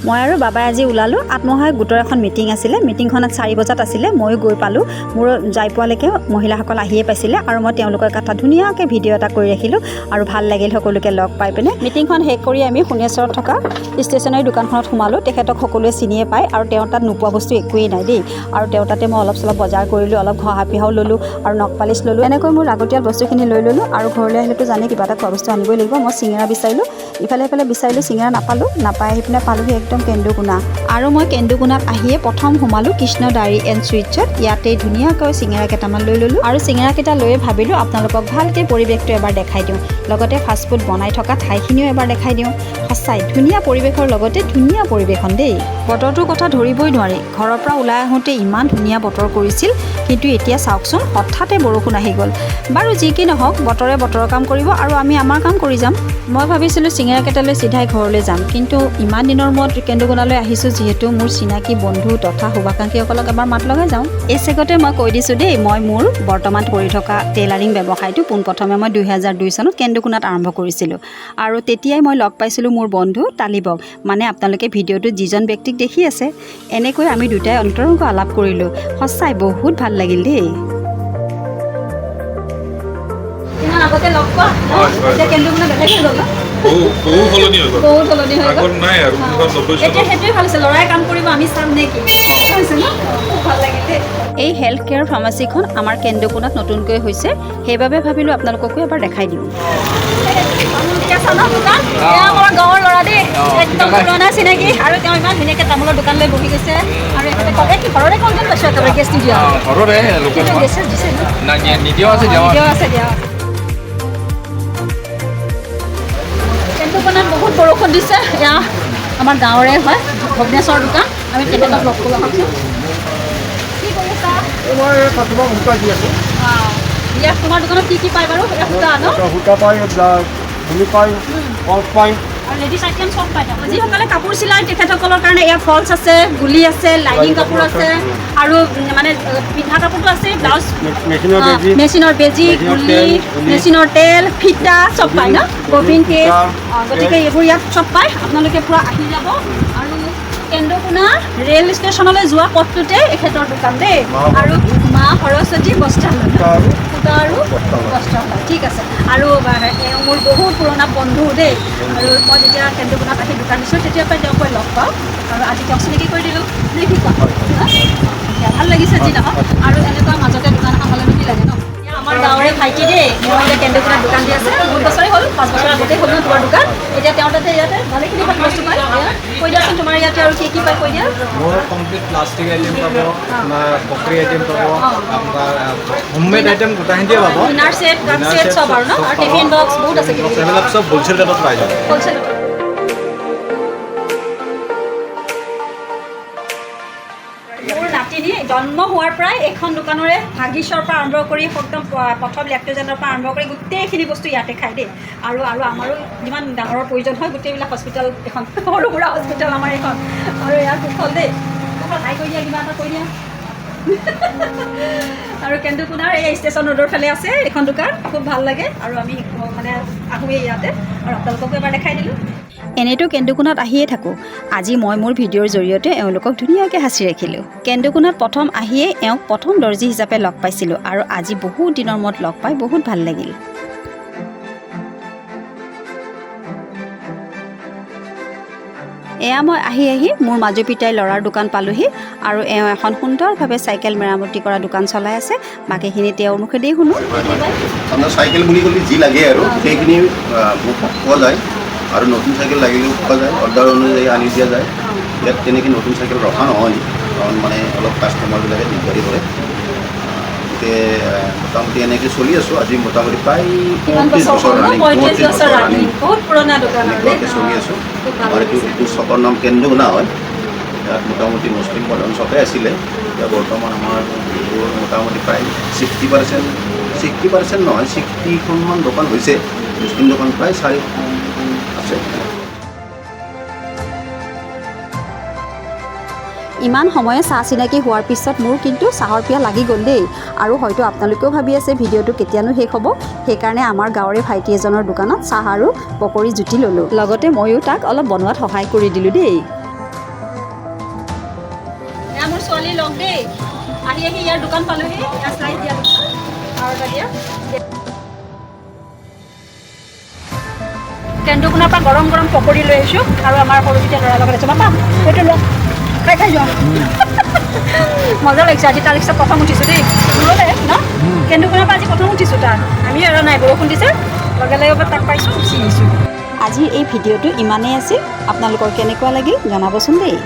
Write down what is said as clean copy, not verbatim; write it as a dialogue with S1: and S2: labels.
S1: মই আৰু বাবাই আজি ওলালোঁ আত্মসহায়ক গোটৰ এখন মিটিং আছিলে। মিটিংখনত 4 বজাত আছিলে। ময়ো গৈ পালোঁ। মোৰ যাই পোৱালৈকে মহিলাসকল আহিয়ে পাইছিলে আৰু মই তেওঁলোকৰ এটা ধুনীয়াকৈ ভিডিঅ' এটা কৰি ৰাখিলোঁ আৰু ভাল লাগিল সকলোকে লগ পাই পিনে। মিটিংখন শেষ কৰি আমি শুনেশ্বৰত থকা ষ্টেচনাৰী দোকানখনত সোমালোঁ। তেখেতক সকলোৱে চিনিয়ে পায় আৰু তেওঁৰ তাত নোপোৱা বস্তু একোৱেই নাই দেই। আৰু তেওঁৰ তাতে মই অলপ চলপ বজাৰ কৰিলোঁ, অলপ ঘঁহা পিহাও ল'লোঁ আৰু নখ পালিচ ল'লোঁ। এনেকৈ মোৰ লাগতিয়াল বস্তুখিনি লৈ ল'লোঁ আৰু ঘৰলৈ আহিলেতো জানি কিবা এটা খোৱা বস্তু আনিবই লাগিব। মই চিঙৰা বিচাৰিলোঁ, ইফালে সিফালে বিচাৰিলোঁ, চিঙৰা নাপালোঁ। নাপাই আহি পিনে পালোঁহি একদম কেন্দুকোনা। আৰু মই কেন্দুকোনাত আহিয়ে প্ৰথম সোমালোঁ কৃষ্ণ ডায়েৰী এণ্ড চুইটছত। ইয়াতেই ধুনীয়াকৈ চিঙৰা কেইটামান লৈ ল'লোঁ আৰু চিঙৰাকেইটা লৈয়ে ভাবিলোঁ আপোনালোকক ভালকৈ পৰিৱেশটো এবাৰ দেখাই দিওঁ, লগতে ফাষ্টফুড বনাই থকা ঠাইখিনিও এবাৰ দেখাই দিওঁ। সঁচাই ধুনীয়া পৰিৱেশৰ লগতে ধুনীয়া পৰিৱেশন দেই। বতৰটোৰ কথা ধৰিবই নোৱাৰি। ঘৰৰ পৰা ওলাই আহোঁতে ইমান ধুনীয়া বতৰ কৰিছিল, কিন্তু এতিয়া চাওকচোন হঠাতে বৰষুণ আহি গ'ল। বাৰু যি কি নহওক, বতৰে বতৰৰ কাম কৰিব আৰু আমি আমাৰ কাম কৰি যাম। মই ভাবিছিলোঁ চিঙৰাকেইটালৈ চিধাই ঘৰলৈ যাম, কিন্তু ইমান দিনৰ মূৰত কেন্দুকোনালৈ আহিছোঁ যিহেতু মোৰ চিনাকি বন্ধু তথা শুভাকাংক্ষীসকলক এবাৰ মাত লগাই যাওঁ। এই চেগতে মই কৈ দিছোঁ দেই, মই মোৰ বৰ্তমান কৰি থকা টেইলাৰিং ব্যৱসায়টো পোনপ্ৰথমে মই 2002 চনত কেন্দুকোনাত আৰম্ভ কৰিছিলোঁ আৰু তেতিয়াই মই লগ পাইছিলোঁ মোৰ বন্ধু তালিবক। মানে আপোনালোকে ভিডিঅ'টোত যিজন ব্যক্তিক দেখি আছে, এনেকৈ আমি দুটাই অন্তৰংগ আলাপ কৰিলোঁ। সঁচাই বহুত ভাল লাগিল দেই। আগতে লগ পোৱা এতিয়া কেন্দুকোনা বেলেগ হৈ গ'ল। বহুত সলনি হৈ গ'ল। এতিয়া সেইটোৱে ভাল হৈছে, ল'ৰাই কাম কৰিব আমি চাম নে কি হৈছে ন? ভাল লাগিল দেই। এই হেল্থ কেয়াৰ ফাৰ্মাচীখন আমাৰ কেন্দুকোনাত নতুনকৈ হৈছে, সেইবাবে ভাবিলোঁ আপোনালোককো এবাৰ দেখাই দিওঁ। আমাৰ গাঁৱৰ ল'ৰা দেই, একদম পুৰণা চিনাকি আৰু তেওঁ ইমান ধুনীয়াকৈ তামোলৰ দোকান লৈ বহি গৈছে আৰু এখেতে ঘৰৰে কলগেট পাইছোঁ একেবাৰে গেছ নিদিয়া। ঘৰৰে নিদিয়া আছে দিয়া। কেন্দুকোনাত বহুত বৰষুণ দিছে। এয়া আমাৰ গাঁৱৰে হয়, ভগ্নেশ্বৰ দোকান। আমি তেখেতক লগ কৰিব আহোঁ। কি কৰি আছা?
S2: মই কাপোৰৰ সূতা দি আছোঁ।
S1: ইয়াত তোমাৰ দোকানত কি পায় বাৰু? সূতা ন?
S2: সূতা পায়, গুলি পায়, ফলছ পায়
S1: আৰু লেডিজ আইটেম চব পায়। যিসকলে কাপোৰ চিলাই তেখেতসকলৰ কাৰণে এয়া ফলছ আছে, গুলি আছে, লাইনিং কাপোৰ আছে আৰু মানে পিন্ধা কাপোৰটো আছে, ব্লাউজ, মেচিনৰ বেজি, গুলি, মেচিনৰ তেল, ফিটা চব পায় ন? Bobbin cash. গতিকে এইবোৰ ইয়াত চব পায়। আপোনালোকে পূৰা আহি যাব। আৰু কেন্দুকোনা ৰেল ষ্টেচনলৈ যোৱা পথটোতে এখেতৰ দোকান দেই। আৰু মা সৰস্বতী বস্ত্ৰালয়, সূতা আৰু বস্ত্ৰালয়। ঠিক আছে। আৰু এওঁ মোৰ বহুত পুৰণা বন্ধু দেই। আৰু মই যেতিয়া কেন্দুকোনাত আহি দোকান দিছোঁ তেতিয়াৰ পৰাই তেওঁক মই লগ পাওঁ আৰু আজি তেওঁক চিনাকি কৰি দিলোঁ। নে কি কোৱা? ভাল লাগিছে যি নহওক। আৰু এনেকুৱা মাজতে দোকান এখন হ'লে কি লাগে ন? আমাৰ গাঁৱৰে ভাইটি দেই, মই এতিয়া কেন্দুকোনাত দোকান দি আছে। বহুত বছৰে হ'ল, 5 বছৰ আগতে হ'ল ন তোমাৰ দোকান। এতিয়া তেওঁৰ তাতে ইয়াতে ভালেখিনি বস্তু পায়। কৈ দিয়াচোন তোমাৰ ইয়াতে আৰু কি পায় কৈ দিয়া।
S2: মোৰ কমপ্লিট প্লাষ্টিক আইটেম পাব, আপোনাৰ পকৰি আইটেম পাব, আপোনাৰ হোমমেড আইটেম গোটেইখিনিয়ে পাব।
S1: ডিনাৰ ছেট, কাপ ছেট চব আৰু ন? আৰু টিফিন বক্স বহুত আছে কিন্তু।
S2: এইবিলাক চব হ'লচেল ৰেটত পাই যাব।
S1: হ'লচেল। মোৰ নাতিনী জন্ম হোৱাৰ পৰাই এইখন দোকানৰে ভাগিছৰ পৰা আৰম্ভ কৰি একদম প্ৰথম লেক্টজেনৰ পৰা আৰম্ভ কৰি গোটেইখিনি বস্তু ইয়াতে খায় দেই। আৰু আমাৰো যিমান ডাঙৰৰ প্ৰয়োজন হয় গোটেইবিলাক হস্পিটেল, এখন সৰু সুৰা হস্পিটেল আমাৰ এইখন। আৰু ইয়াৰ কুশল দেই, হাই কৰি দিয়া, কিবা এটা কৰি দিয়া। আৰু কেন্দুকোনাৰ এই ষ্টেচন ৰোডৰ ফালে আছে এখন দোকান, খুব ভাল লাগে আৰু আমি মানে আহোঁৱেই ইয়াতে আৰু আপোনালোককো এবাৰ দেখাই দিলোঁ। এনেইতো কেন্দুকোনাত আহিয়ে থাকোঁ। আজি মই মোৰ ভিডিঅ'ৰ জৰিয়তে এওঁলোকক ধুনীয়াকৈ সাঁচি ৰাখিলোঁ। কেন্দুকোনাত প্ৰথম আহিয়ে এওঁক প্ৰথম দৰ্জী হিচাপে লগ পাইছিলোঁ আৰু আজি বহুত দিনৰ মূৰত লগ পাই বহুত ভাল লাগিল। এয়া মই আহি মোৰ মাজু পিতাই ল'ৰাৰ দোকান পালোঁহি আৰু এওঁ এখন সুন্দৰভাৱে চাইকেল মেৰামতি কৰা দোকান চলাই আছে। বাকীখিনি তেওঁৰ মুখেদিয়ে শুনো।
S3: আপোনাৰ চাইকেল বুলি ক'লে যি লাগে আৰু সেইখিনি পোৱা যায় আৰু নতুন চাইকেল লাগিলেও পোৱা যায়, অৰ্ডাৰ অনুযায়ী আনি দিয়া যায়। ইয়াত তেনেকৈ নতুন চাইকেল ৰখা নহয়, কাৰণ মানে অলপ কাষ্টমাৰবিলাকে দিগদাৰি কৰে। গতিকে মোটামুটি এনেকৈ চলি আছোঁ। আজি মোটামুটি প্ৰায় 35 বছৰ ৰানিং এনেকুৱাকৈ চলি আছোঁ। আৰু এইটো চকৰ নাম কেন্দুকোনা হয়। ইয়াত মোটামুটি মুছলিম প্ৰধান চকে আছিলে। এতিয়া বৰ্তমান আমাৰ মোটামুটি প্ৰায় 60% নহয়, 60খনমান দোকান হৈছে। মুছলিম দোকান প্ৰায় 4খন আছে।
S1: ইমান সময়ে চাহ চিনাকি হোৱাৰ পিছত মোৰ কিন্তু চাহৰ পিয়া লাগি গ'ল দেই। আৰু হয়তো আপোনালোকেও ভাবি আছে ভিডিঅ'টো কেতিয়ানো শেষ হ'ব। সেইকাৰণে আমাৰ গাঁৱৰে ভাইটি এজনৰ দোকানত চাহ আৰু পকৰি জুতি ল'লোঁ। লগতে ময়ো তাক অলপ বনোৱাত সহায় কৰি দিলোঁ দেই। কালি লগ দেই আহি ইয়াৰ দোকান পালোহি ইয়াৰ চাই দিয়া দোকান আৰু দিয়া কেন্দুকুনাৰ পৰা গৰম গৰম পকৰি লৈ আহিছোঁ আৰু আমাৰ সৰুকেইটা ল'ৰাৰ লগত আছোঁ বাবা সেইটো লওক খাই যোৱা মজা লাগিছে আজি তাৰ ৰিক্সাত প্ৰথম উঠিছোঁ দেই দূৰলৈ ন কেন্দুকুনাৰ পৰা আজি প্ৰথম উঠিছোঁ তাৰ আমি আৰু নাই বৰষুণ দিছে লগে লগে তাক পাইছোঁ গুচি আহিছোঁ আজিৰ এই ভিডিঅ'টো ইমানেই আছিল আপোনালোকৰ কেনেকুৱা লাগিল জনাবচোন দেই